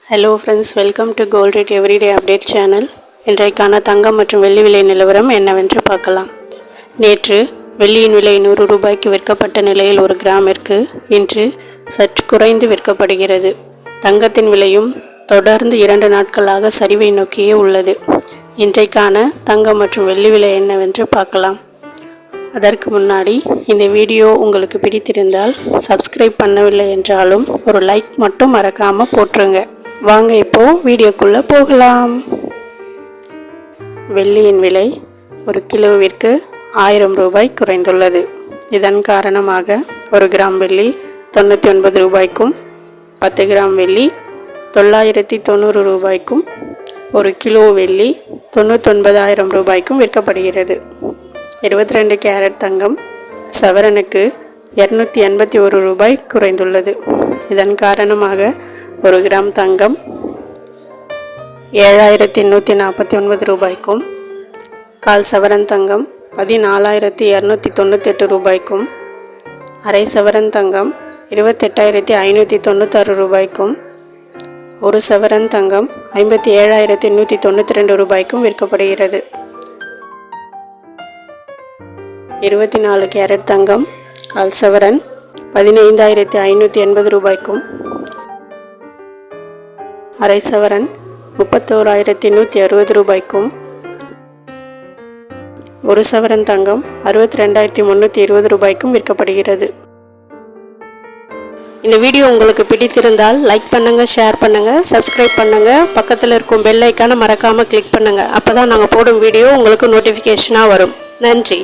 Hello friends, welcome to gold rate everyday update channel. இன்றைக்கான தங்கம் மற்றும் வெள்ளி விலை நிலவரம் என்னவென்று பார்க்கலாம். நேற்று வெள்ளியின் விலை 100 ரூபாய்க்கு விற்கப்பட்ட நிலையில் ஒரு கிராமிற்கு இன்று சற்று குறைந்து விற்கப்படுகிறது. தங்கத்தின் விலையும் தொடர்ந்து 2 நாட்களாக சரிவை நோக்கியே உள்ளது. இன்றைக்கான தங்கம் மற்றும் வெள்ளி விலை என்னவென்று பார்க்கலாம். அதற்கு முன்னாடி இந்த வீடியோ உங்களுக்கு பிடித்திருந்தால் சப்ஸ்கிரைப் பண்ணவில்லை என்றாலும் ஒரு லைக் மட்டும் மறக்காமல் போட்டுருங்க. வாங்க இப்போ வீடியோக்குள்ளே போகலாம். வெள்ளியின் விலை ஒரு கிலோவிற்கு 1000 ரூபாய் குறைந்துள்ளது. இதன் காரணமாக 1 கிராம் வெள்ளி 99 ரூபாய்க்கும் 10 கிராம் வெள்ளி 990 ரூபாய்க்கும் 1 கிலோ வெள்ளி 99,000 ரூபாய்க்கும் விற்கப்படுகிறது. 22 கேரட் தங்கம் சவரனுக்கு 281 ரூபாய் குறைந்துள்ளது. இதன் காரணமாக 1 கிராம் தங்கம் 7,149 ரூபாய்க்கும், கால் சவரன் தங்கம் 14,298 ரூபாய்க்கும், அரை சவரன் தங்கம் 28,596 ரூபாய்க்கும், 1 சவரன் தங்கம் 57,192 ரூபாய்க்கும் விற்கப்படுகிறது. 24 கேரட் தங்கம் கால் சவரன் 15,580 ரூபாய்க்கும், அரை சவரன் 31,160 ரூபாய்க்கும், 1 சவரன் தங்கம் 62,320 ரூபாய்க்கும் விற்கப்படுகிறது. இந்த வீடியோ உங்களுக்கு பிடித்திருந்தால் லைக் பண்ணுங்கள், ஷேர் பண்ணுங்கள், சப்ஸ்கிரைப் பண்ணுங்கள். பக்கத்தில் இருக்கும் பெல் ஐக்கானை மறக்காமல் கிளிக் பண்ணுங்கள். அப்போ தான் நாங்கள் போடும் வீடியோ உங்களுக்கு நோட்டிஃபிகேஷனாக வரும். நன்றி.